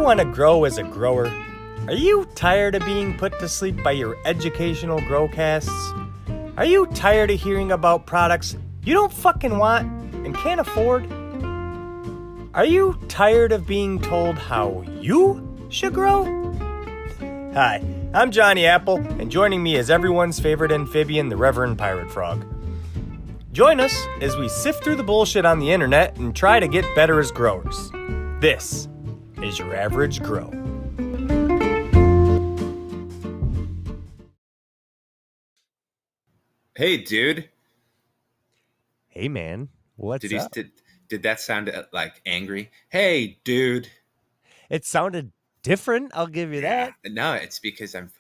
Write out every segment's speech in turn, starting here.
want to grow as a grower? Are you tired of being put to sleep by your educational growcasts? Are you tired of hearing about products you don't fucking want and can't afford? Are you tired of being told how you should grow? Hi, I'm Johnny Apple, and joining me is everyone's favorite amphibian, the Reverend Pirate Frog. Join us as we sift through the bullshit on the internet and try to get better as growers. This is your average grow. Hey, dude. Hey, man. What's up? Did that sound like angry? Hey, dude. It sounded different. I'll give you that. No, it's because I'm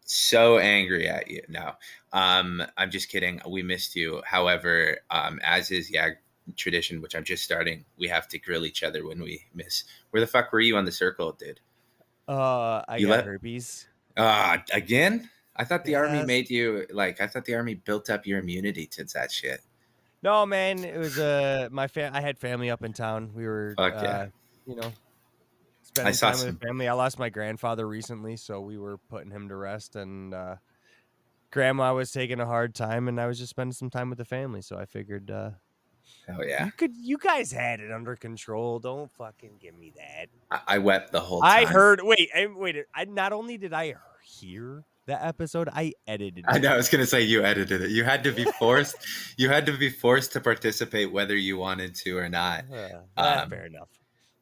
so angry at you. No, I'm just kidding. We missed you. However, as is tradition, which I'm just starting, we have to grill each other when we miss. Where the fuck were you on the circle, dude? I got herpes. Again? I thought the army Yes. made you I thought the army built up your immunity to that shit. No, man. It was I had family up in town. We were, Fuck yeah. spending time with the family. I lost my grandfather recently, so we were putting him to rest, and grandma was taking a hard time, and I was just spending some time with the family. So I figured, hell yeah, you guys had it under control. Don't fucking give me that. I wept the whole time. I heard. Wait. I not only did I hear the episode, I edited it. I know. I was gonna say you edited it. You had to be forced. You had to be forced to participate, whether you wanted to or not. Fair enough.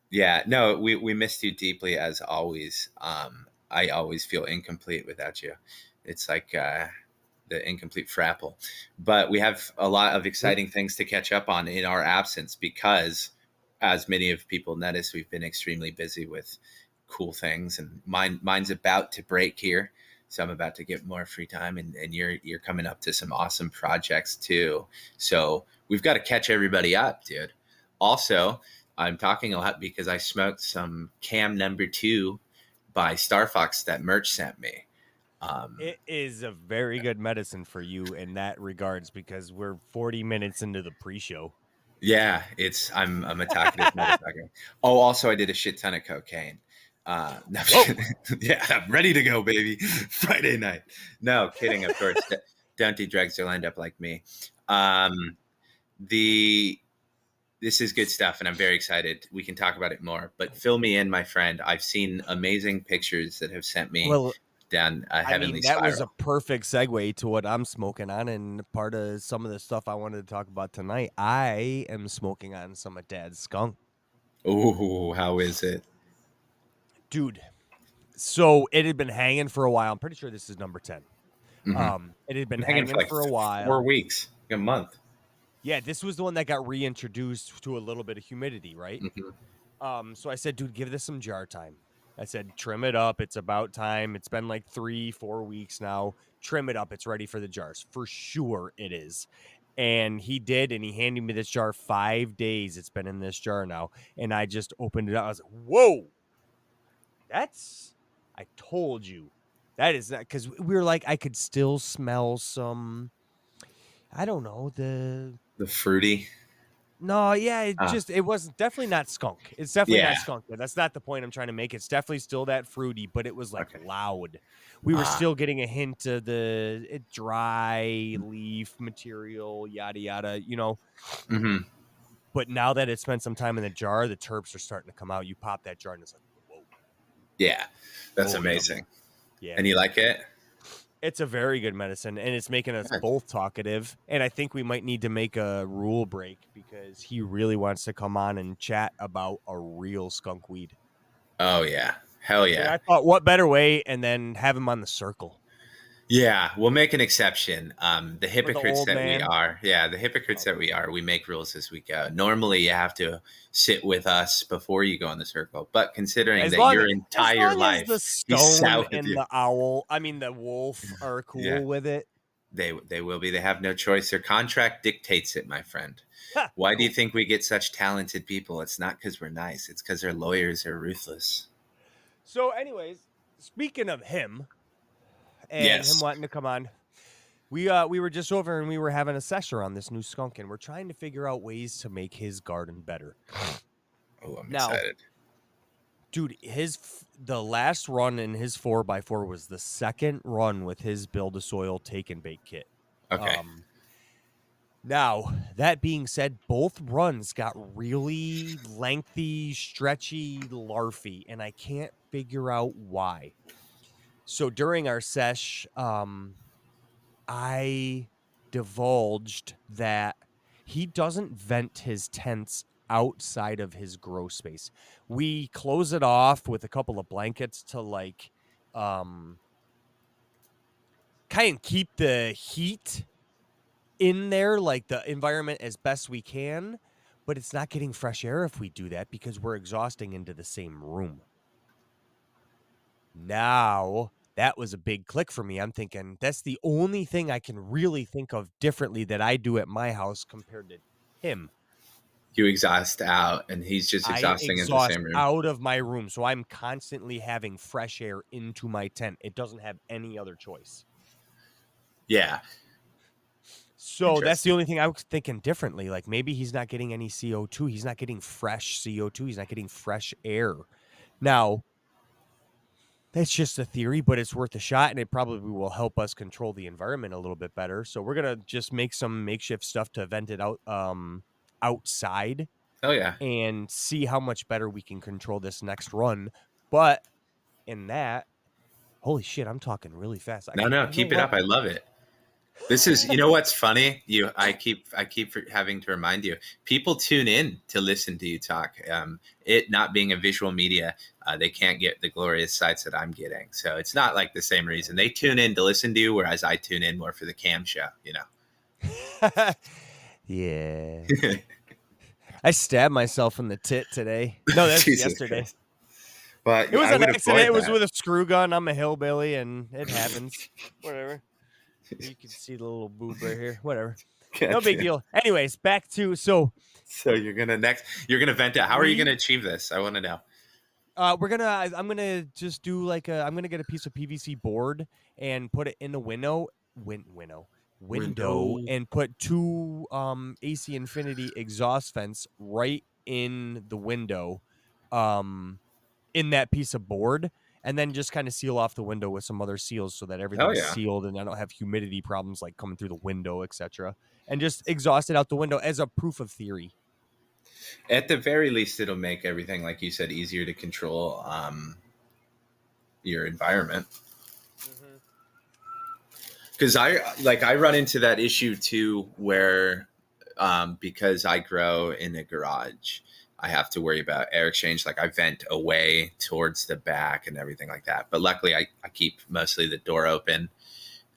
Yeah. No, we missed you deeply as always. I always feel incomplete without you. It's like the incomplete frapple. But we have a lot of exciting things to catch up on in our absence because, as many of people notice, we've been extremely busy with cool things, and mine's about to break here. So I'm about to get more free time, and you're coming up to some awesome projects too. So we've got to catch everybody up, dude. Also, I'm talking a lot because I smoked some Cam number 2 by Star Fox that Merch sent me. It is a very good medicine for you in that regards because we're 40 minutes into the pre-show. Yeah, I'm a talkative motherfucker. Oh, also I did a shit ton of cocaine. Yeah, I'm ready to go, baby. Friday night. No, kidding, of course. Don't do drugs or end up like me. This is good stuff, and I'm very excited. We can talk about it more, but fill me in, my friend. I've seen amazing pictures that have sent me down a heavenly spiral. That was a perfect segue to what I'm smoking on, and part of some of the stuff I wanted to talk about tonight. I am smoking on some of Dad's skunk. Oh, how is it? Dude, so it had been hanging for a while. I'm pretty sure this is number 10. Mm-hmm. It had been hanging for a while. 4 weeks, a month. Yeah, this was the one that got reintroduced to a little bit of humidity, right? Mm-hmm. So I said, dude, give this some jar time. I said, trim it up. It's about time. It's been like 3-4 weeks now. Trim it up. It's ready for the jars. For sure it is. And he did, and he handed me this jar. 5 days it's been in this jar now. And I just opened it up. I was like, whoa. I told you. That is not, because we were like, I could still smell some, I don't know, the fruity. No, yeah, it wasn't definitely not skunk. It's definitely not skunk. That's not the point I'm trying to make. It's definitely still that fruity, but it was like loud. We were still getting a hint of the dry leaf material, yada yada, Mm-hmm. But now that it's spent some time in the jar, the terps are starting to come out. You pop that jar and it's like, whoa. Yeah, that's amazing. Yeah, and you like it? It's a very good medicine, and it's making us both talkative. And I think we might need to make a rule break because he really wants to come on and chat about a real skunk weed. Oh, yeah. Hell yeah. And I thought, what better way? And then have him on the circle. Yeah, we'll make an exception. The hypocrites that we are. Yeah, the hypocrites that we are. We make rules as we go. Normally, you have to sit with us before you go on the circle. But considering your entire life, the stone and the owl, the wolf are cool with it. They will be. They have no choice. Their contract dictates it, my friend. Why do you think we get such talented people? It's not because we're nice. It's because our lawyers are ruthless. So, anyways, speaking of him. And him wanting to come on. We were just over and we were having a session on this new skunk, and we're trying to figure out ways to make his garden better. Oh, I'm excited. Dude, the last run in his 4x4 was the second run with his build a soil take and bake kit. Okay. Now, that being said, both runs got really lengthy, stretchy, larfy, and I can't figure out why. So during our sesh, I divulged that he doesn't vent his tents outside of his grow space. We close it off with a couple of blankets to like kind of keep the heat in there, like the environment as best we can, but it's not getting fresh air if we do that because we're exhausting into the same room. Now, that was a big click for me. I'm thinking that's the only thing I can really think of differently that I do at my house compared to him. You exhaust out, and he's just I exhausting into the exhaust same room. out of my room, so I'm constantly having fresh air into my tent. It doesn't have any other choice. Yeah. So that's the only thing I was thinking differently. Like maybe he's not getting any CO2. He's not getting fresh CO2. He's not getting fresh air. Now, that's just a theory, but it's worth a shot, and it probably will help us control the environment a little bit better. So we're gonna just make some makeshift stuff to vent it out outside Oh yeah. and see how much better we can control this next run. But in that, holy shit, I'm talking really fast. No, You know keep it what? up. I love it. This is, you know what's funny? I keep having to remind you. People tune in to listen to you talk. It not being a visual media, they can't get the glorious sights that I'm getting. So it's not like the same reason they tune in to listen to you, whereas I tune in more for the cam show. You know. Yeah. I stabbed myself in the tit today. No, that's yesterday. Christ. But it was I an would accident. avoid It was that. with a screw gun. I'm a hillbilly, and it happens. Whatever. You can see the little boob right here. Whatever. No big deal. Anyways, back to So you're gonna vent out. How are you gonna achieve this? I want to know. I'm gonna just do I'm gonna get a piece of PVC board and put it in the window and put two AC Infinity exhaust vents right in the window in that piece of board, and then just kind of seal off the window with some other seals so that everything's sealed and I don't have humidity problems like coming through the window, etc. And just exhaust it out the window as a proof of theory. At the very least, it'll make everything, like you said, easier to control your environment. Because I run into that issue too, where because I grow in a garage, I have to worry about air exchange. Like I vent away towards the back and everything like that. But luckily, I keep mostly the door open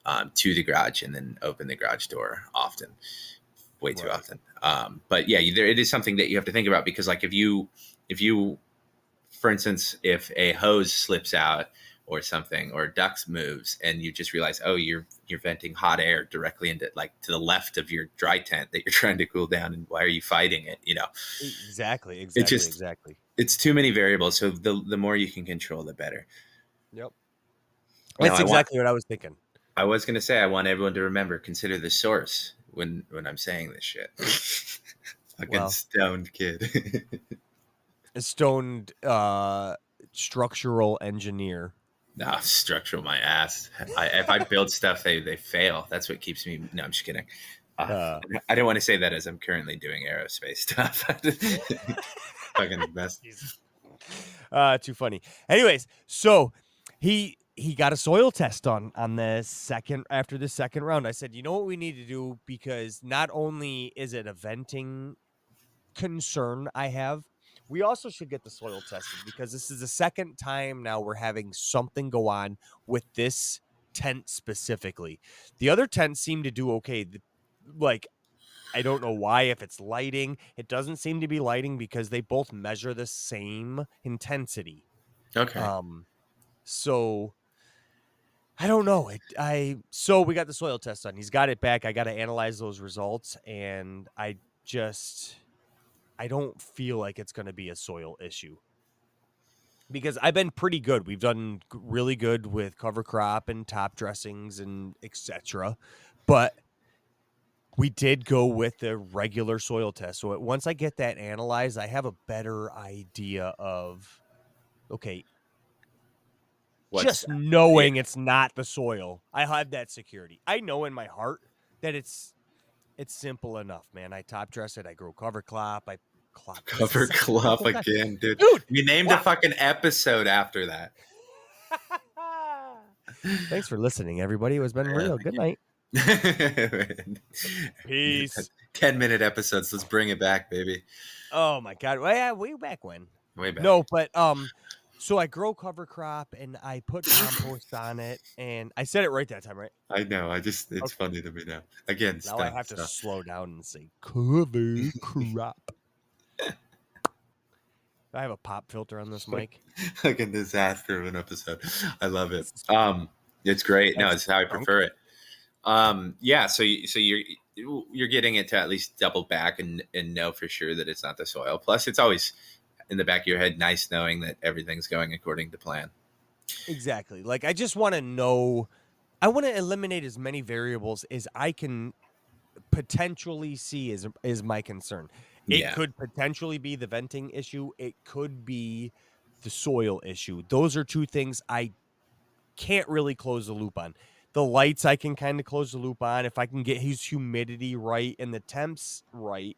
to the garage and then open the garage door often, way too often. But yeah, it is something that you have to think about because, like, if you, for instance, if a hose slips out or something, or ducts moves, and you just realize, oh, you're venting hot air directly into, like, to the left of your dry tent that you're trying to cool down, and why are you fighting it? You know, exactly. It's too many variables. So the more you can control, the better. Yep, that's exactly what I was thinking. I was going to say, I want everyone to remember, consider the source when I'm saying this shit. Fucking stoned kid. A stoned structural engineer. No, structural my ass. If I build stuff, they fail. That's what keeps me. No, I'm just kidding. I don't want to say that as I'm currently doing aerospace stuff. Fucking best. Too funny. Anyways, so he got a soil test on the after the second round. I said, you know what we need to do, because not only is it a venting concern I have, we also should get the soil tested, because this is the second time now we're having something go on with this tent specifically. The other tents seem to do okay. Like, I don't know why, if it's lighting. It doesn't seem to be lighting because they both measure the same intensity. Okay. So I don't know. So we got the soil test done. He's got it back. I got to analyze those results, and I don't feel like it's going to be a soil issue, because I've been pretty good. We've done really good with cover crop and top dressings and etc. But we did go with the regular soil test. So once I get that analyzed, I have a better idea of Okay, What's just that? Yeah. knowing it's not the soil, I have that security. I know in my heart that it's simple enough, man. I top dress it. I grow cover crop. I clop. This is Cover such a club simple time, again, dude. dude. We named a Wow. fucking episode after that. Thanks for listening, everybody. It was been Yeah, real. Good night. thank you. Peace. 10-minute episodes. Let's bring it back, baby. Oh my god. Well, yeah, way back when. Way back. No, but so I grow cover crop and I put compost on it, and I said it right that time, right? I know. It's Okay. funny to me now. Again, Now I stop. have to Stop. slow down and say cover crop. I have a pop filter on this mic. Like a disaster of an episode. I love it. This is It's great. No, X it's how I Skunk. prefer it. Yeah. So you're getting it to at least double back and know for sure that it's not the soil. Plus, it's always in the back of your head nice knowing that everything's going according to plan. Exactly. Like I just want to know. I want to eliminate as many variables as I can potentially see is my concern. It Yeah. could potentially be the venting issue. It could be the soil issue. Those are two things I can't really close the loop on. The lights I can kind of close the loop on if I can get his humidity right and the temps right.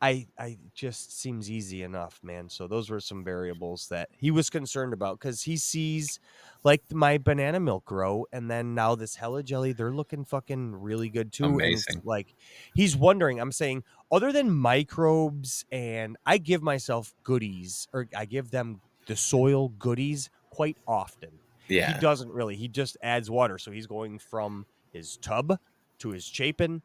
I just seems easy enough, man. So those were some variables that he was concerned about because he sees like my banana milk grow, and then now this Hella Jelly, they're looking fucking really good too. And it's Amazing. like he's wondering. I'm saying other than microbes, and I give myself goodies, or I give them the soil goodies quite often. He Yeah. doesn't really. He just adds water, so he's going from his tub to his chapin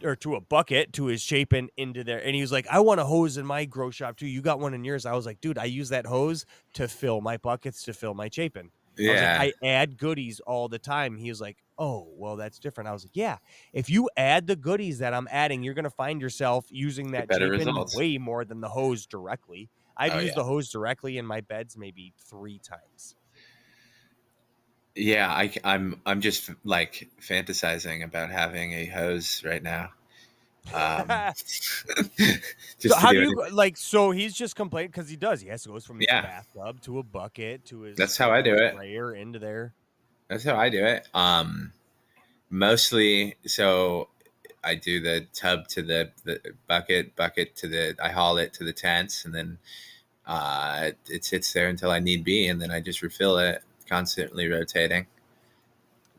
or to a bucket to his chapin into there. And he was like, I want a hose in my grow shop too. You got one in yours. I was like, dude, I use that hose to fill my buckets, to fill my chapin. I was like, Yeah. I add goodies all the time. He was like, oh, well, that's different. I was like, yeah, if you add the goodies that I'm adding, you're going to find yourself using Get that better chapin results. way more than the hose directly. I've Oh, used yeah. the hose directly in my beds maybe 3 times. Yeah. I'm just like fantasizing about having a hose right now. Just So to how do do it. you like? So he's just complaining because he does. He has to go from his Yeah. bathtub to a bucket to his That's how I do it. sprayer into there. That's how I do it. Mostly, so I do the tub to the bucket to the. I haul it to the tents, and then it sits there until I need be, and then I just refill it, constantly rotating.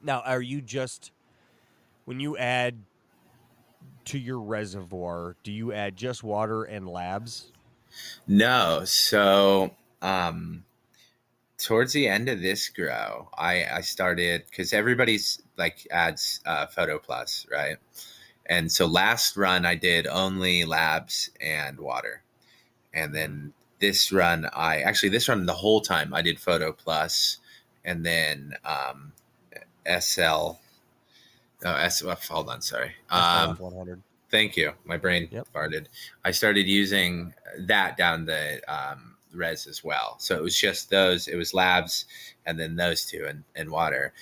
Now, are you just when you add to your reservoir? Do you add just water and labs? No, so towards the end of this grow, I started because everybody's like adds Photo Plus, right? And so last run I did only labs and water. And then this run the whole time I did Photo Plus and then SL hold on, sorry. SLF 100. Thank you. My brain Yep. farted. I started using that down the res as well. So it was just those, it was labs and then those two and water.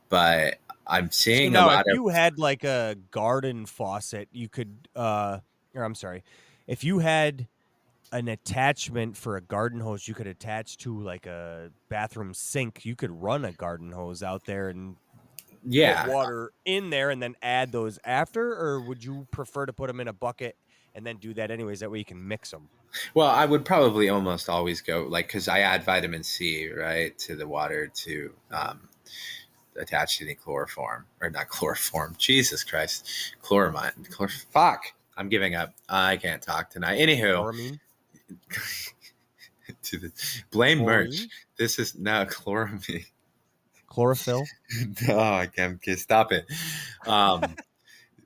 But I'm So seeing a now, if lot of you had like a garden faucet, you could, or I'm sorry, if you had an attachment for a garden hose, you could attach to like a bathroom sink. You could run a garden hose out there and put water in there and then add those after, or would you prefer to put them in a bucket and then do that anyways? That way you can mix them. Well, I would probably almost always go like because I add vitamin C right to the water to attach to the chloroform or not chloroform. Jesus Christ, chloramine. Fuck, I'm giving up. I can't talk tonight. Anywho, Chloramine? to the blame Chlorine? merch. This is not chloramine. Chlorophyll? No, I can't stop it.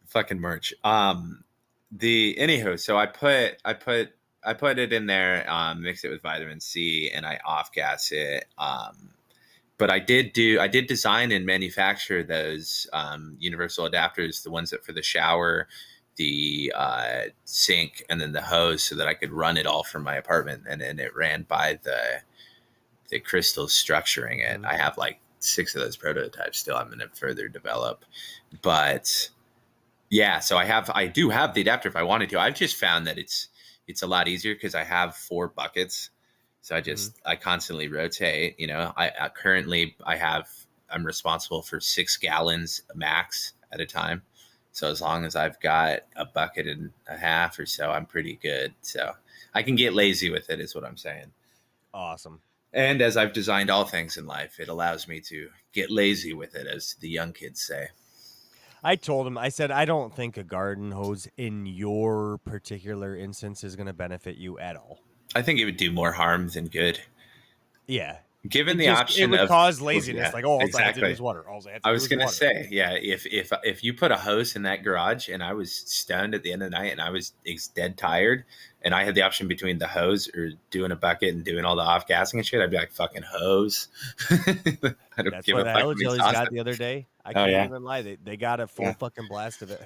Fucking merch. The anywho, so I put it in there, mix it with vitamin C, and I off gas it. But I did design and manufacture those universal adapters, the ones that for the shower, the sink, and then the hose, so that I could run it all from my apartment, and then it ran by the crystals structuring it. Mhm. I have like 6 of those prototypes still. I'm going to further develop, but yeah. So I do have the adapter if I wanted to. I've just found that it's a lot easier because I have 4 buckets. So I constantly rotate. I currently I'm responsible for 6 gallons max at a time. So as long as I've got a bucket and a half or so, I'm pretty good. So I can get lazy with it, is what I'm saying. Awesome. And as I've designed all things in life, it allows me to get lazy with it, as the young kids say. I told him, I said, I don't think a garden hose in your particular instance is going to benefit you at all. I think it would do more harm than good. Yeah. Given It option would of cause laziness. yeah, Like, all I have to do exactly. is water. All I have to I do was is gonna water. say, yeah, if you put a hose in that garage and I was stoned at the end of the night and I was dead tired and I had the option between the hose or doing a bucket and doing all the off gassing and shit, I'd be like, fucking hose. I don't That's give what a the fuck. Hella Jellies got the other day. I Oh can't yeah, even lie. They got a full fucking blast of it.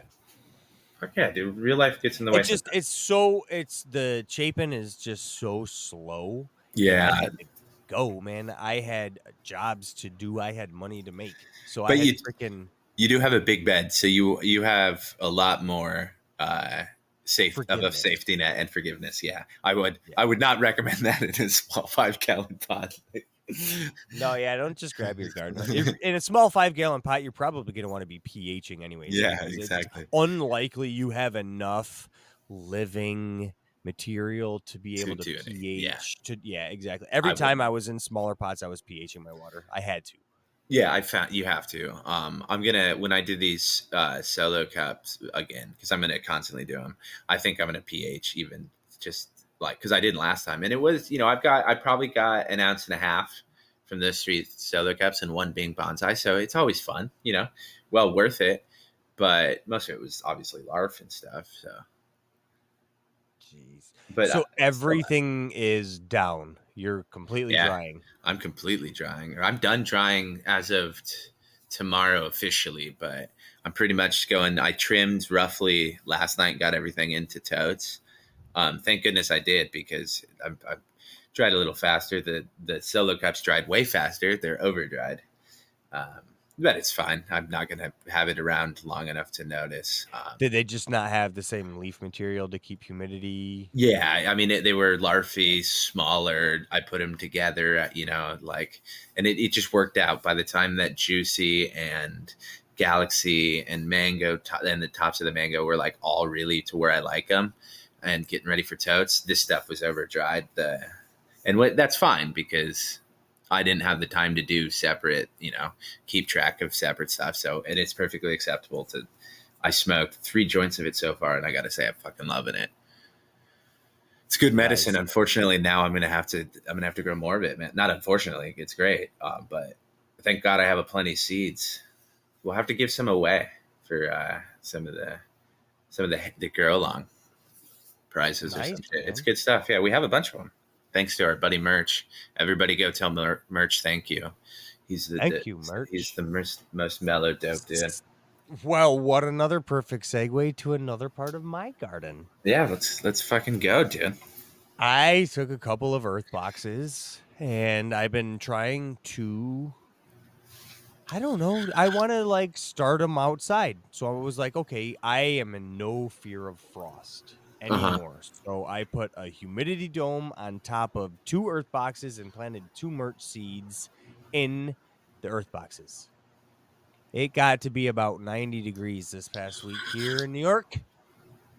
fuck yeah, dude. Real life gets in the way. It's the Chapin is just so slow. And I Yeah, had to go, man. I had jobs to do. I had money to make. So I but had you freaking you do have a big bed, so you have a lot more forgiveness. safety net and forgiveness. Yeah, Yeah. I would not recommend that in a small 5 gallon pot. No, yeah, don't just grab your garden. In a small 5-gallon pot, you're probably going to want to be pHing anyways. Yeah, Because exactly. it's unlikely you have enough living material to be able to do it. pH. Yeah. Yeah, exactly. Every time I was in smaller pots, I was pHing my water. I had to. Yeah, I found you have to. I'm gonna when I do these solo cups again because I'm gonna constantly do them. I think I'm gonna pH even just like because I didn't last time, and it was I probably got an ounce and a half from those 3 solo cups and one being bonsai, so it's always fun, well worth it. But most of it was obviously larf and stuff. So, Jeez. but So everything is down. You're completely yeah, drying. I'm completely drying. I'm done drying as of tomorrow officially, but I'm pretty much going. I trimmed roughly last night, got everything into totes. Thank goodness I did because I dried a little faster. The solo cups dried way faster. They're over dried. But it's fine. I'm not going to have it around long enough to notice. Did they just not have the same leaf material to keep humidity? Yeah, I mean, they were larvae, smaller. I put them together, and it just worked out. By the time that Juicy and Galaxy and Mango and the tops of the Mango were like all really to where I like them and getting ready for totes, this stuff was over dried. That's fine because I didn't have the time to do separate, keep track of separate stuff. So, and it's perfectly acceptable I smoked 3 joints of it so far, and I got to say, I'm fucking loving it. It's good medicine. Nice. Unfortunately, now I'm gonna have to grow more of it, man. Not unfortunately, it's great, but thank God I have a plenty of seeds. We'll have to give some away for some of the grow along prizes or some shit. Man. It's good stuff. Yeah, we have a bunch of them. Thanks to our buddy Merch. Everybody go tell Merch thank you. Thank you, Merch. He's the most mellow dope dude. Well, what another perfect segue to another part of my garden. Yeah, let's fucking go, dude. I took a couple of earth boxes and I've been trying to, I don't know, I want to start them outside. So I was like, okay, I am in no fear of frost anymore. So I put a humidity dome on top of 2 earth boxes and planted 2 Merch seeds in the earth boxes. It got to be about 90 degrees this past week here in New York.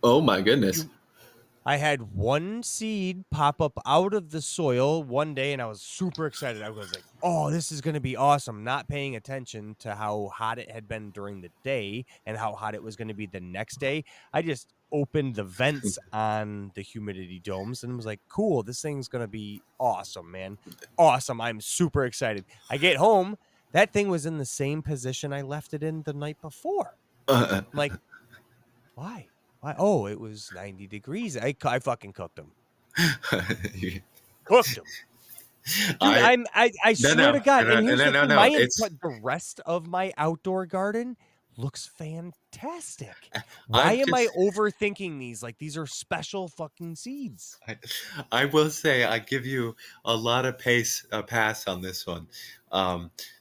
Oh my goodness. I had 1 seed pop up out of the soil one day and I was super excited. I was like, oh, this is going to be awesome. Not paying attention to how hot it had been during the day and how hot it was going to be the next day. I just opened the vents on the humidity domes and was like, cool, this thing's going to be awesome, man. Awesome. I'm super excited. I get home. That thing was in the same position I left it in the night before. I'm like, why? Why? Oh, it was 90 degrees. I fucking cooked them. Cooked them. Dude, I swear to God. And here's the thing. The rest of my outdoor garden looks fantastic. Why am I overthinking these? Like, these are special fucking seeds. I will say I give you a lot of pass on this one.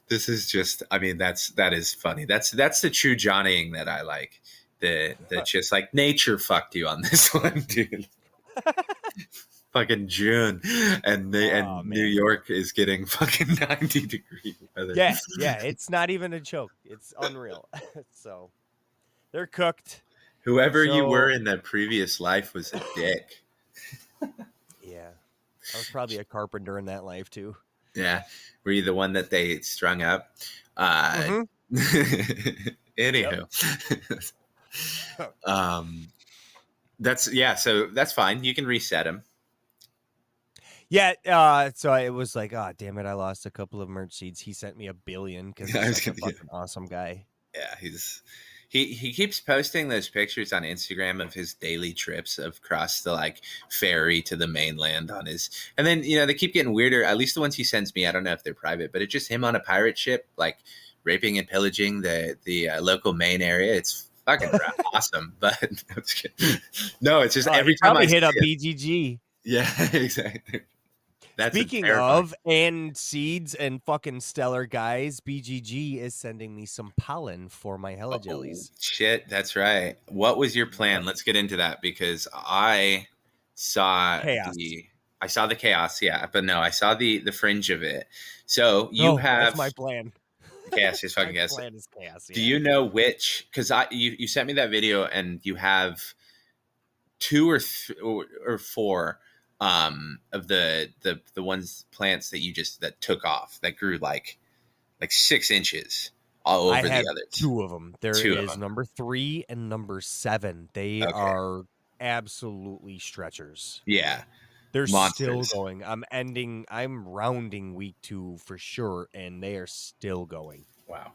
This is just, I mean, that is funny. That's the true Johnnying that I like. That just like nature fucked you on this one, dude. fucking June, and Oh New man. York is getting fucking 90-degree weather. Yeah, it's not even a joke. It's unreal. So they're cooked. Whoever you were So in that previous life was a dick. yeah, I was probably a carpenter in that life too. Yeah, were you the one that they strung up? Uh, Mm-hmm. Yep. anywho, that's yeah. So that's fine. You can reset them. Yeah, so it was like, oh damn it, I lost a couple of merch seeds. He sent me 1 billion because he's I was such a gonna, yeah. fucking awesome guy. Yeah, he keeps posting those pictures on Instagram of his daily trips across the like ferry to the mainland on his, and then they keep getting weirder. At least the ones he sends me, I don't know if they're private, but it's just him on a pirate ship, like raping and pillaging the local Maine area. It's fucking awesome, but no, it's just He every time I probably see hit up it. BGG. Yeah, exactly. That's Speaking terrifying. of and seeds and fucking stellar guys, BGG is sending me some pollen for my hella Oh jellies. shit, that's right. What was your plan? Yep. Let's get into that because saw Chaos. the I saw the chaos, yeah, but no, I saw the fringe of it. So you No, that's have my plan. chaos, just My fucking guess it. plan is chaos. Do Yeah. you know which? Because you sent me that video and you have two or four of the ones plants that you just that took off that grew like 6 inches all I over the have others. 2 of them. There Two of is them. number 3 and number 7. They Okay. are absolutely stretchers. Yeah. They're still Monsters. going. I'm rounding week 2 for sure, and they are still going. Wow.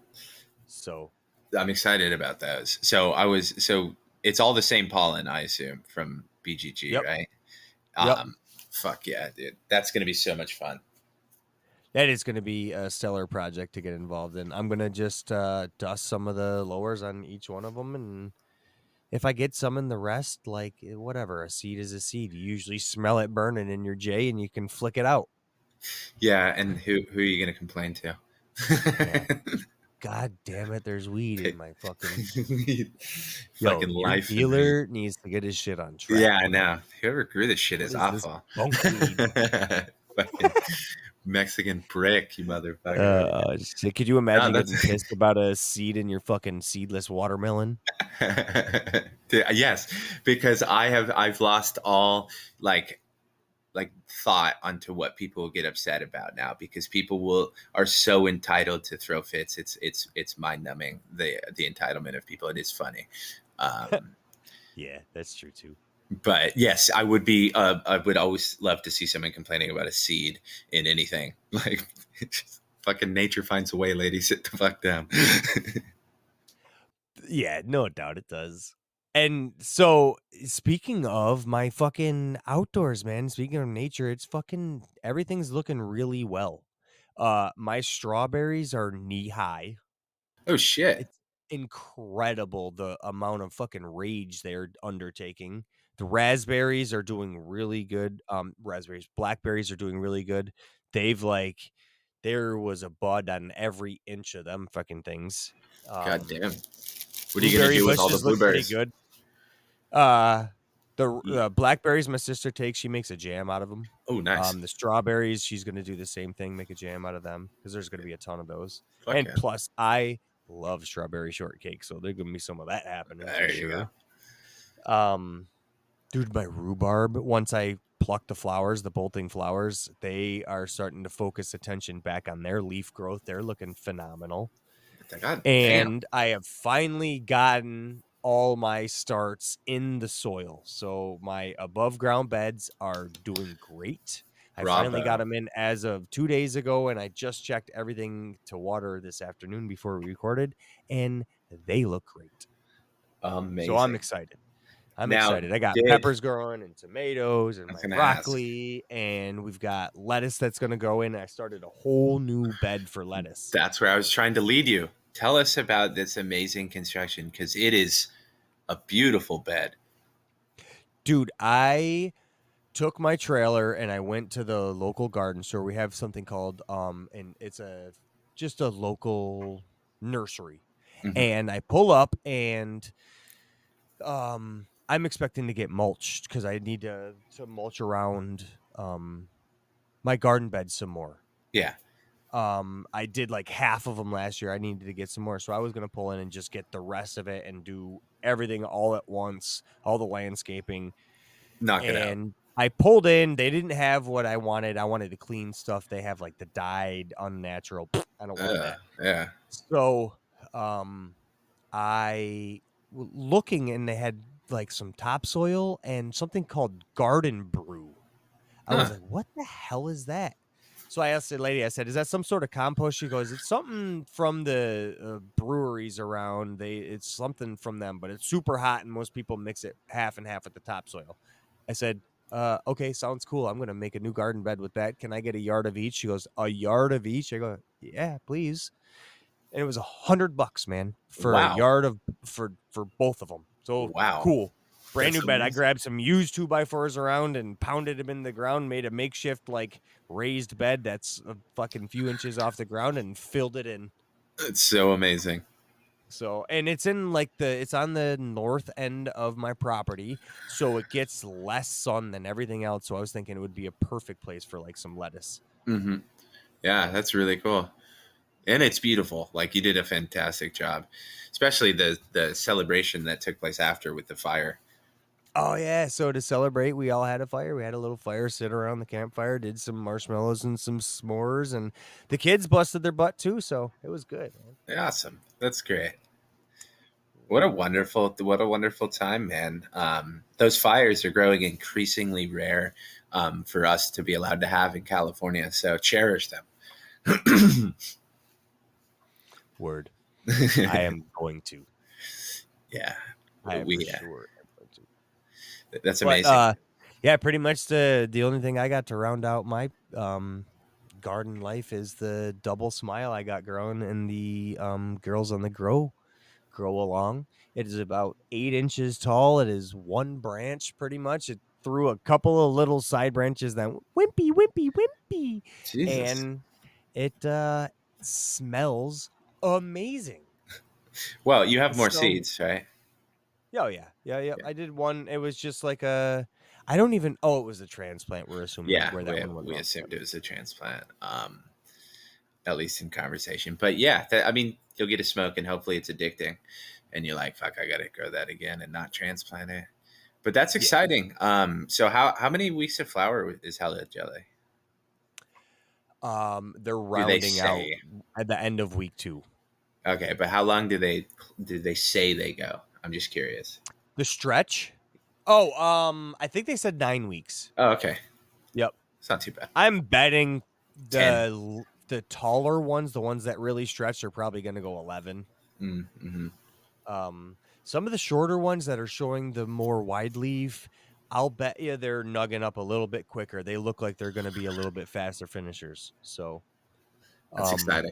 So I'm excited about those. So it's all the same pollen, I assume, from BGG, yep. right? Yep. Fuck yeah, dude. That's gonna be so much fun. That is going to be a stellar project to get involved in. I'm going to just dust some of the lowers on each one of them. And if I get some in the rest, like whatever, a seed is a seed. You usually smell it burning in your J and you can flick it out. Yeah, and who are you gonna complain to? Yeah. God damn it. There's weed in my fucking. Yo, Fucking your life in me. dealer needs to get his shit on Yeah, track, I man. know. Whoever grew this shit What is is this awful. bunk weed? Fucking Mexican brick, you motherfucker. Shit, could you No, imagine that's getting pissed about a seed in your fucking seedless watermelon? yes, because I've lost all like thought onto what people get upset about now because people are so entitled to throw fits. It's mind numbing the entitlement of people. It is funny. Yeah, that's true too. But yes, I would always love to see someone complaining about a seed in anything. Like fucking nature finds a way, lady. Sit the fuck down. Yeah, no doubt it does. And so, speaking of my fucking outdoors, man, speaking of nature, it's fucking everything's looking really well. My strawberries are knee high. Oh shit. It's incredible the amount of fucking rage they're undertaking. The raspberries are doing really good. Blackberries are doing really good. They've like there was a bud on every inch of them fucking things. God damn. What are you gonna Blueberry do with all the bushes look pretty blueberries? good. Uh, Ye- the blackberries my sister takes, she makes a jam out of them. Oh, nice. The strawberries, she's gonna do the same thing, make a jam out of them because there's gonna be a ton of those. Fuck And yeah. plus, I love strawberry shortcake, so there's gonna be some of that happening for There you go. sure. Dude, my rhubarb. Once I pluck the flowers, the bolting flowers, they are starting to focus attention back on their leaf growth. They're looking phenomenal. God damn. And I have finally gotten all my starts in the soil. So my above ground beds are doing great. I finally got Bravo. them in as of 2 days ago, and I just checked everything to water this afternoon before we recorded, and they look great. So I'm Amazing. excited. I'm Now, excited. I got did peppers growing and tomatoes and I was my gonna ask? broccoli, and we've got lettuce that's going to go in. I started a whole new bed for lettuce. That's where I was trying to lead you. Tell us about this amazing construction because it is a beautiful bed. Dude, I took my trailer and I went to the local garden store. We have something called and it's just a local nursery. Mhm. And I pull up and I'm expecting to get mulched because I need to mulch around my garden bed some more. Yeah. I did like half of them last year. I needed to get some more, so I was gonna pull in and just get the rest of it and do everything all at once, all the landscaping. Knock it out. And I pulled in. They didn't have what I wanted. I wanted the clean stuff. They have like the dyed, unnatural. I don't want that. Yeah. So, looking, and they had like some topsoil and something called garden brew. I was Huh. like, what the hell is that? So I asked the lady, I said, is that some sort of compost? She goes, it's something from the breweries around. It's something from them, but it's super hot and most people mix it half and half with the topsoil. I said, okay, sounds cool. I'm going to make a new garden bed with that. Can I get a yard of each? She goes, a yard of each? I go, yeah, please. And it was $100, man, for a Wow. yard of for both of them. So Wow. cool. Brand That's new bed. I amazing. grabbed some used 2x4s around and pounded them in the ground, made a makeshift like raised bed that's a fucking few inches off the ground and filled it in. It's so amazing. So, and it's in like it's on the north end of my property, so it gets less sun than everything else. So I was thinking it would be a perfect place for like some lettuce. Hmm. Yeah, that's really cool. And it's beautiful. Like you did a fantastic job, especially the celebration that took place after with the fire. Oh yeah, so to celebrate, we all had a fire. We had a little fire, sit around the campfire, did some marshmallows and some s'mores, and the kids busted their butt too, so it was good, man. Awesome. That's great. What a wonderful time, man. Those fires are growing increasingly rare for us to be allowed to have in California. So cherish them. Word. I am going to. Yeah, I for we. sure am going to. That's But amazing. yeah, pretty much the only thing I got to round out my garden life is the double smile I got growing in the Girls on the grow along. It is about 8 inches tall. It is one branch pretty much. It threw a couple of little side branches that went wimpy, wimpy, wimpy. Jesus. And it smells amazing. Well, you have more So seeds, right? oh yeah. Yeah, yeah. Yeah. I did one. It was just like a I don't even oh, it was a transplant, we're assuming Yeah, where that one went we wrong. Yep. assumed it was a transplant, at least in conversation. But yeah, I mean, you'll get a smoke, and hopefully it's addicting, and you're like, "Fuck, I gotta grow that again and not transplant it." But that's Yeah. exciting. So how many weeks of flower is Hella Jelly? They're Do they rounding out say? at the end of week 2. Okay, but how long do they say they go? I'm just curious. The stretch? Oh, I think they said 9 weeks. Oh, okay, Yep. it's not too bad. I'm betting 10. the taller ones, the ones that really stretch, are probably going to go 11. Mm-hmm. Some of the shorter ones that are showing the more wide leaf, I'll bet you they're nugging up a little bit quicker. They look like they're going to be a little bit faster finishers. So, That's um, exciting.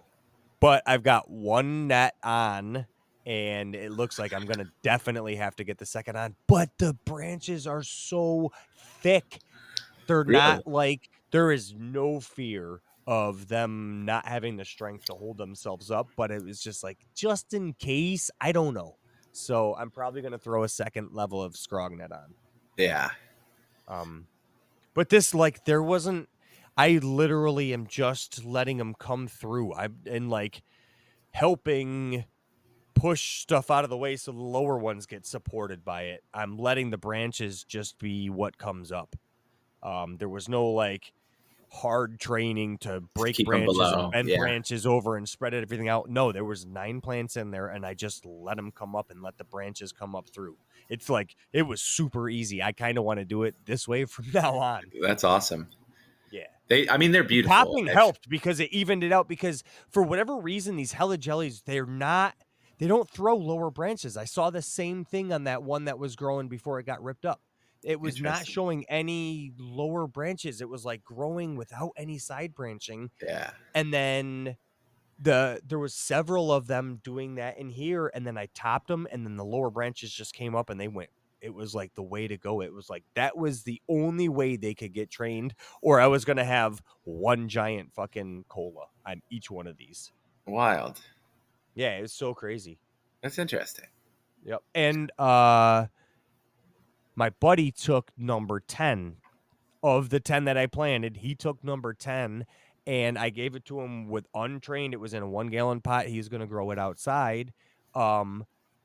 but I've got one net on, and it looks like I'm going to definitely have to get the second on. But the branches are so thick. They're Really? not like there is no fear of them not having the strength to hold themselves up, but it was just like just in case, I don't know. So I'm probably going to throw a second level of Scrognet on. Yeah. Um but this like there wasn't I literally am just letting them come through. I'm and like helping push stuff out of the way so the lower ones get supported by it. I'm letting the branches just be what comes up. There was no like hard training to break Keep them branches or below. bend Yeah. branches over and spread everything out. No, there was 9 plants in there, and I just let them come up and let the branches come up through. It's like it was super easy. I kind of want to do it this way from now on. That's awesome. Yeah. I mean, they're The beautiful. topping helped because it evened it out because for whatever reason, these Hella Jellies, they don't throw lower branches. I saw the same thing on that one that was growing before it got ripped up. It was not Interesting. showing any lower branches. It was like growing without any side branching. Yeah. And then there was several of them doing that in here, and then I topped them, and then the lower branches just came up and they went. It was like the way to go. It was like that was the only way they could get trained, or I was gonna have one giant fucking cola on each one of these. Wild. Yeah, it was so crazy. That's interesting. Yep. And My buddy took number 10 of the 10 that I planted. He took number 10 and I gave it to him with untrained. It was in a 1-gallon pot. He was going to grow it outside.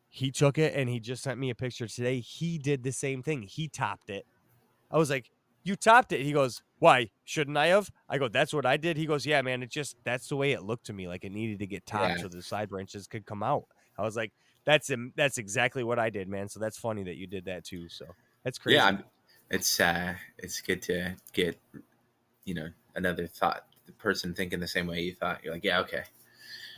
He took it and he just sent me a picture today. He did the same thing. He topped it. I was like, "You topped it." He goes, "Why? Shouldn't I have?" I go, "That's what I did." He goes, "Yeah, man, that's the way it looked to me. Like it needed to get topped Yeah. so the side branches could come out." I was like, That's exactly what I did, man. So that's funny that you did that too. So that's crazy. Yeah. It's good to get, another thought, the person thinking the same way you thought. You're like, yeah, okay.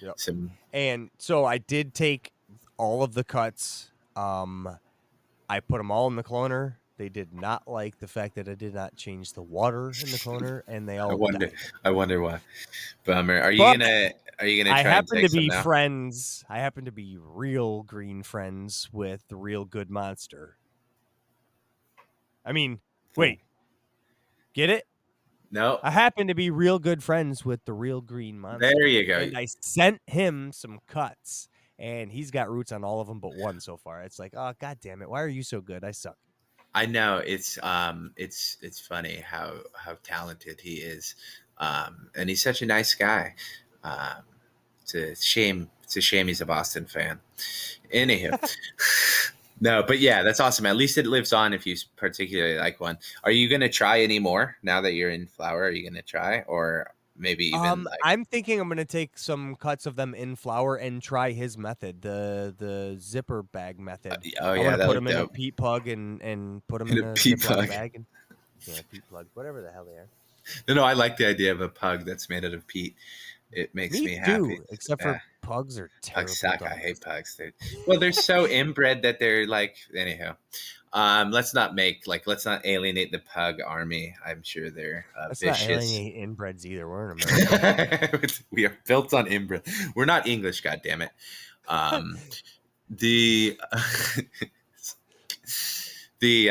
Yep. Some And so I did take all of the cuts. I put them all in the cloner. They did not like the fact that I did not change the water in the cloner, and they I all wonder died. I wonder why. Bummer. But Are you gonna I try and happen take to some be now? friends. I happen to be real green friends with the Real Good Monster. I mean, wait, get it? No. I happen to be real good friends with the Real Green Monster. There you go. And I sent him some cuts, and he's got roots on all of them but one so far. It's like, oh god damn it! Why are you so good? I suck. I know it's funny how talented he is, and he's such a nice guy. Um, it's a shame. It's a shame he's a Boston fan. Anywho, no, but yeah, that's awesome. At least it lives on if you particularly like one. Are you gonna try any more now that you're in flower? Are you gonna try, or maybe even like? I'm thinking I'm gonna take some cuts of them in flour and try his method, the zipper bag method. Oh I yeah, want to that put looked them in a dope. peat plug and put them In in a a pea Ziploc pug. bag and peat plug, whatever the hell they are. No, I like the idea of a pug that's made out of peat. It makes Me me happy. too, except Yeah. for pugs are Pugs terrible suck. I dogs. hate pugs. They're so inbred that they're like. Anyhow, let's not alienate the pug army. I'm sure they're Let's not vicious. alienate inbreds either. We're in America. We are built on inbred. We're not English. God damn it. The the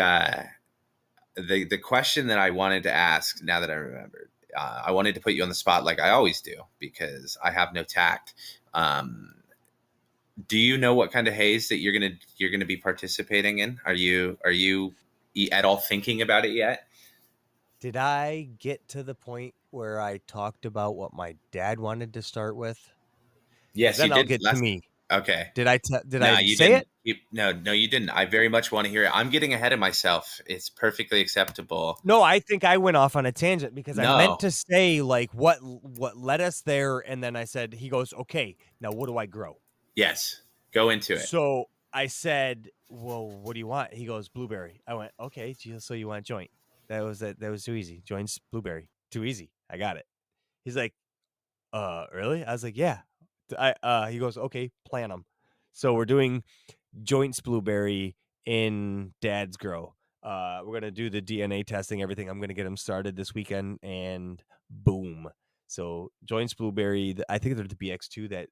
the question that I wanted to ask, now that I remembered, I wanted to put you on the spot like I always do because I have no tact. Do you know what kind of haze that you're gonna be participating in? Are you at all thinking about it yet? Did I get to the point where I talked about what my dad wanted to start with? Yes, you Then I'll did get to last. me. Okay. Did No, I you say didn't. it? No, you didn't. I very much want to hear it. I'm getting ahead of myself. It's perfectly acceptable. No, I think I went off on a tangent because I meant No. to say like what led us there, and then I said he goes, "Okay, now what do I grow?" Yes. Go into it. So I said, "Well, what do you want?" He goes, "Blueberry." I went, "Okay, so you want joint?" That was too easy. Joint's blueberry, too easy. I got it. He's like, really?" I was like, "Yeah." He goes, "Okay, plant them." So we're doing joints blueberry in Dad's grow. We're gonna do the DNA testing, everything. I'm gonna get them started this weekend, and boom. So joints blueberry. I think they're the BX2 that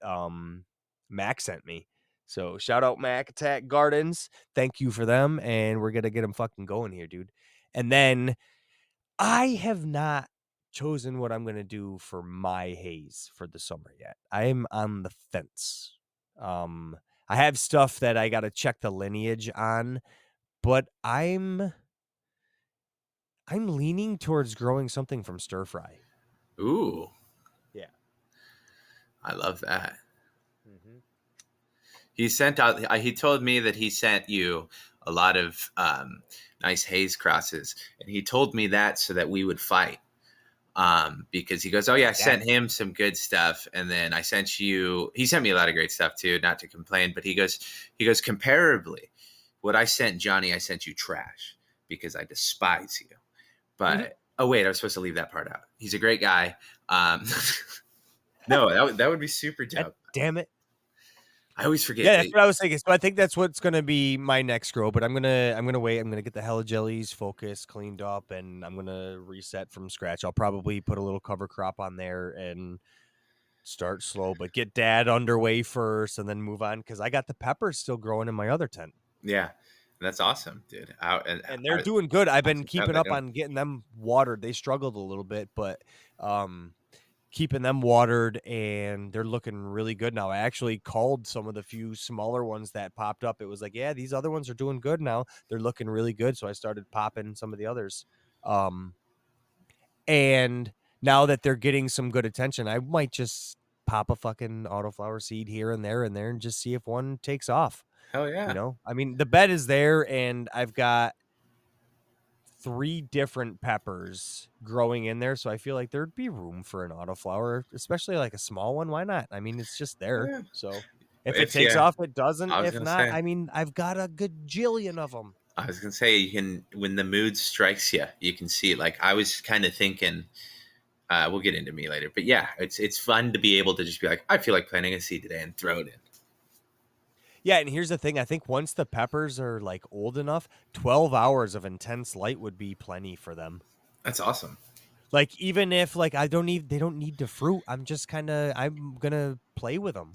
Mac sent me. So shout out Mac Attack Gardens. Thank you for them, and we're gonna get them fucking going here, dude. And then I have not chosen what I'm going to do for my haze for the summer yet. I'm on the fence. I have stuff that I got to check the lineage on, but I'm leaning towards growing something from stir fry. Ooh, Yeah. I love that. Mm-hmm. He sent out. He told me that he sent you a lot of nice haze crosses, and he told me that so that we would fight. Because he goes, oh yeah, I sent him some good stuff, and then I sent you. He sent me a lot of great stuff too. Not to complain, but he goes comparably, what I sent Johnny, I sent you trash because I despise you. But oh wait, I was supposed to leave that part out. He's a great guy. No, that would be super dope. God damn it. I always forget. Yeah, that's what I was thinking. So I think that's what's gonna be my next grow. But I'm gonna wait. I'm gonna get the hella jellies focused, cleaned up, and I'm gonna reset from scratch. I'll probably put a little cover crop on there and start slow, but get Dad underway first, and then move on because I got the peppers still growing in my other tent. Yeah, that's awesome, dude. And they're doing good. I've been keeping up on getting them watered. They struggled a little bit, but keeping them watered, and they're looking really good now. I actually called some of the few smaller ones that popped up. It was like, yeah, these other ones are doing good now. They're looking really good. So I started popping some of the others. And now that they're getting some good attention, I might just pop a fucking autoflower seed here and there and just see if one takes off. Hell yeah. I mean, the bed is there, and I've got 3 different peppers growing in there, so I feel like there'd be room for an autoflower, especially like a small one. Why not? I mean, it's just there. Yeah. So if it If takes you, off, it doesn't. I was If gonna not, say, I mean, I've got a gajillion of them. I was gonna say, you can, when the mood strikes you, you can see it. Like I was kind of thinking, we'll get into me later, but yeah, it's fun to be able to just be like, I feel like planting a seed today and throw it in. Yeah, and here's the thing. I think once the peppers are like old enough, 12 hours of intense light would be plenty for them. That's awesome. Like even if like they don't need to fruit. I'm gonna play with them.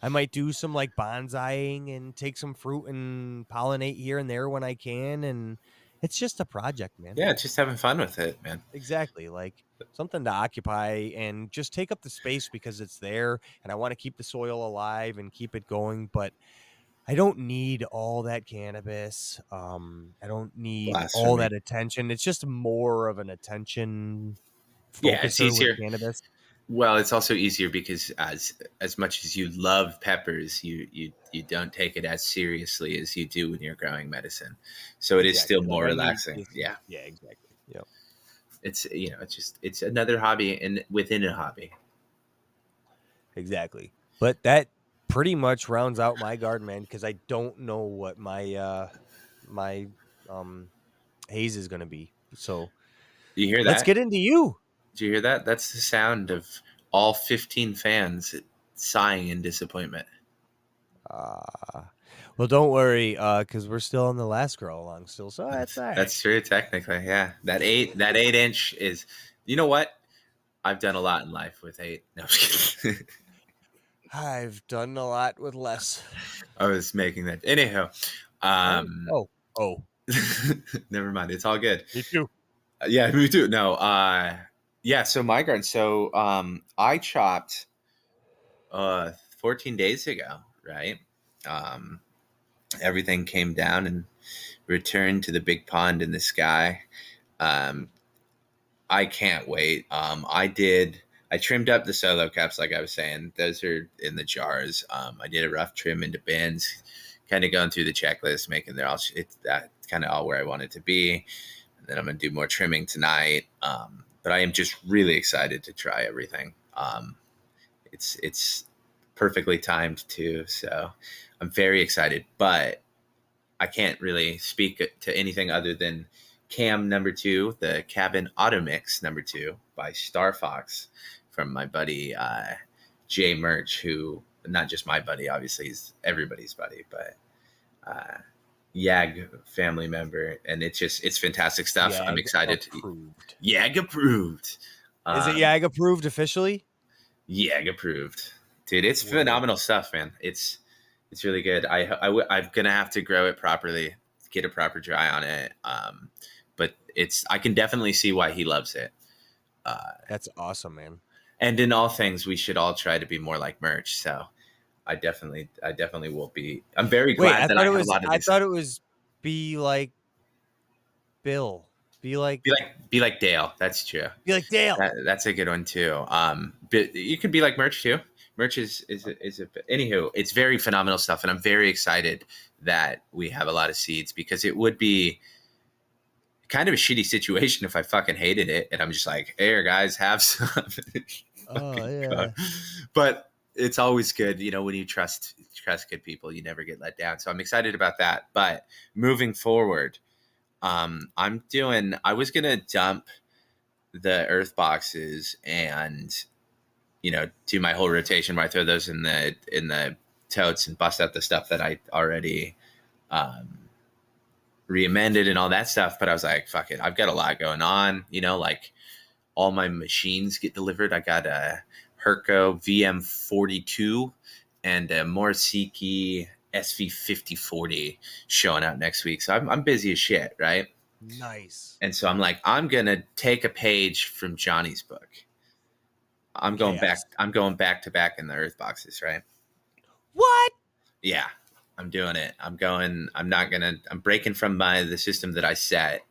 I might do some like bonsaiing and take some fruit and pollinate here and there when I can, and it's just a project, man. Yeah, just having fun with it, man. Exactly, like something to occupy and just take up the space because it's there, and I want to keep the soil alive and keep it going, but I don't need all that cannabis. I don't need all Blasphemy. that attention. It's just more of an attention Yeah, it's focuser with easier. cannabis. Well, it's also easier because as much as you love peppers, you don't take it as seriously as you do when you're growing medicine. So it is still Exactly. Like more I need relaxing. this. Yeah. Yeah, exactly. Yeah. It's it's another hobby and within a hobby. Exactly. But that pretty much rounds out my garden, man, because I don't know what my um haze is gonna be. So Do you hear let's that? get into you. Do you hear that? That's the sound of all 15 fans sighing in disappointment. Well, don't worry, because we're still on the last grow along still, so that's all right. That's true, technically. Yeah, that 8 inch is. You know what? I've done a lot in life with 8. No, I'm just kidding. I've done a lot with less. I was making that. Anyhow, um, Oh, never mind. It's all good. me too. Yeah, me too. No, yeah. So my garden. So I chopped 14 days ago. Right. Um, everything came down and returned to the big pond in the sky. Um, I can't wait. I trimmed up the solo caps, like I was saying. Those are in the jars. I did a rough trim into bins, kind of going through the checklist, making they're all it's that kind of all where I want it to be. And then I'm gonna do more trimming tonight. But I am just really excited to try everything. It's perfectly timed too, so I'm very excited. But I can't really speak to anything other than Cam #2, the Cabin Auto Mix #2 by Star Fox from my buddy Jay Murch, who not just my buddy, obviously he's everybody's buddy, but Yag family member, and it's fantastic stuff. YAG I'm excited. approved. Yag approved. Is it YAG approved officially? Yag approved, dude. It's phenomenal stuff, man. It's really good. I'm gonna have to grow it properly, get a proper dry on it. But I can definitely see why he loves it. That's awesome, man. And in all things, we should all try to be more like Merch. So I definitely will be. I'm very glad that I have a lot of I these. thought it was be like Bill. Be like Dale. That's true. Be like Dale. That's a good one too. But you could be like Merch too. Merch is anywho, it's very phenomenal stuff, and I'm very excited that we have a lot of seeds because it would be kind of a shitty situation if I fucking hated it and I'm just like, here guys, have some. Oh yeah. But it's always good, when you trust good people, you never get let down. So I'm excited about that. But moving forward, I was gonna dump the earth boxes and do my whole rotation where I throw those in the totes and bust out the stuff that I already re-amended and all that stuff. But I was like, fuck it. I've got a lot going on, like all my machines get delivered. I got a Herco VM42 and a Morisiki SV5040 showing out next week. So I'm busy as shit, right? Nice. And so I'm like, I'm going to take a page from Johnny's book. chaos. I'm going back to back in the earth boxes, right? What? Yeah, I'm doing it. I'm not gonna. I'm breaking from the system that I set.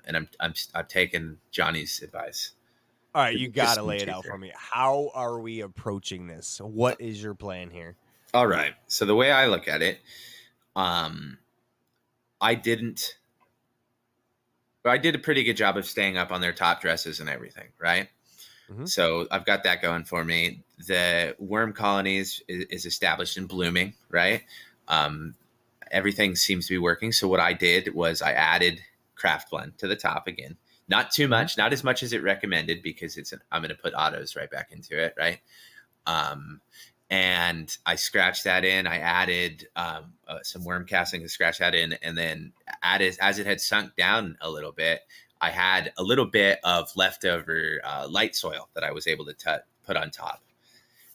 And I'm taking Johnny's advice. All right, To you be a got to smooth lay it out chaser. for me. How are we approaching this? What is your plan here? All right. So the way I look at it, um, I didn't. I did a pretty good job of staying up on their top dresses and everything, right? Hmm. So I've got that going for me. The worm colonies is established and blooming, right? Um, Everything seems to be working. So what I did was I added craft blend to the top again. Not too Hmm. much, not as much as it recommended because I'm going to put autos right back into it, right? Um, and I scratched that in. I added some worm casting and scratched that in, and then added as it had sunk down a little bit. I had a little bit of leftover light soil that I was able to put on top,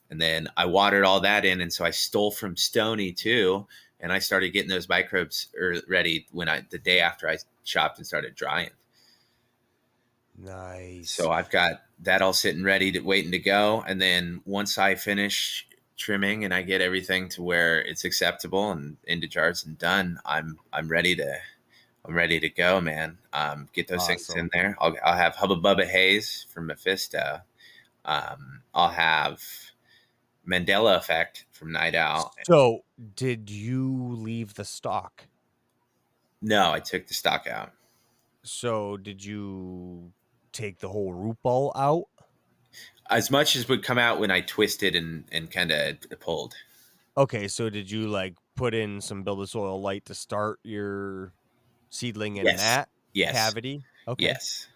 and then I watered all that in, and so I stole from Stony too, and I started getting those microbes ready the day after I chopped and started drying. Nice. So I've got that all sitting ready to waiting to go. And then once I finish trimming and I get everything to where it's acceptable and into jars and done, I'm ready to go, man. Get those things in Awesome. there. I'll have Hubba Bubba Haze from Mephisto. I'll have Mandela Effect from Night Owl. So, did you leave the stock? No, I took the stock out. So, did you take the whole root ball out? As much as would come out when I twisted and kind of pulled. Okay, so did you like put in some build a soil light to start your seedling in Yes. that Yes. cavity? Okay, Yes.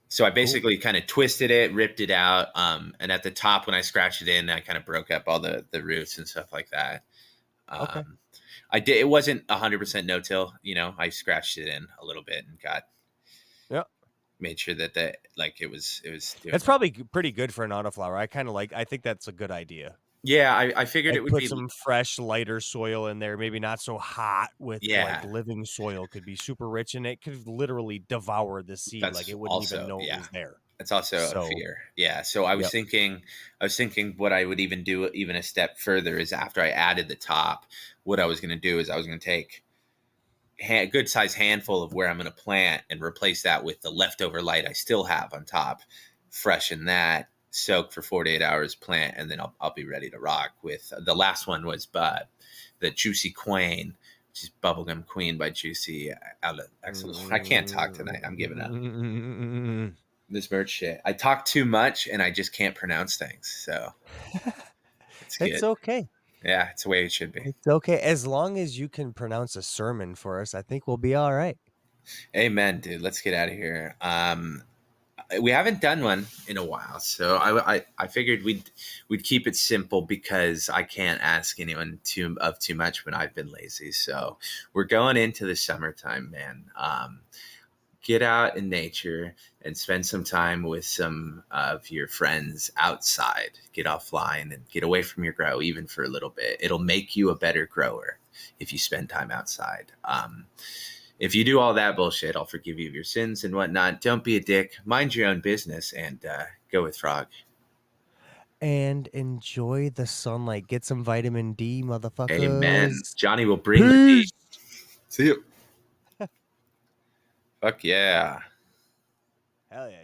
So I cool. basically kind of twisted it, ripped it out, and at the top when I scratched it in, I kind of broke up all the roots and stuff like that. Okay. Um, I did. It wasn't 100% no till. I scratched it in a little bit and Yeah. made sure that it was doing That's that. probably pretty good for an autoflower. I think that's a good idea. Yeah, I figured it Like would put be. some fresh, lighter soil in there, maybe not so hot with like Yeah, living soil could be super rich and it could literally devour the seed. Like that's it wouldn't even also know it yeah. was there. It's also a So, fear. Yeah. So yep. I was thinking what I would even do even a step further is after I added the top, what I was going to do is I was going to take a good size handful of where I'm going to plant and replace that with the leftover light I still have on top, freshen that, soak for 48 hours, plant, and then I'll be ready to rock with the last one was the Juicy Queen, which is Bubblegum Queen by Juicy. I can't talk tonight. I'm giving up. This merch shit. I talk too much and I just can't pronounce things. So it's It's good. okay. Yeah, it's the way it should be. It's okay. As long as you can pronounce a sermon for us, I think we'll be all right. Amen, dude. Let's get out of here. We haven't done one in a while, so I figured we'd keep it simple because I can't ask anyone too much when I've been lazy. So we're going into the summertime, man. Get out in nature and spend some time with some of your friends outside. Get offline and get away from your grow even for a little bit. It'll make you a better grower if you spend time outside. If you do all that bullshit, I'll forgive you of your sins and whatnot. Don't be a dick. Mind your own business and go with Frog. And enjoy the sunlight. Get some vitamin D, Amen. motherfuckers. Johnny will bring the D. Peace. See you. Fuck yeah. Hell yeah.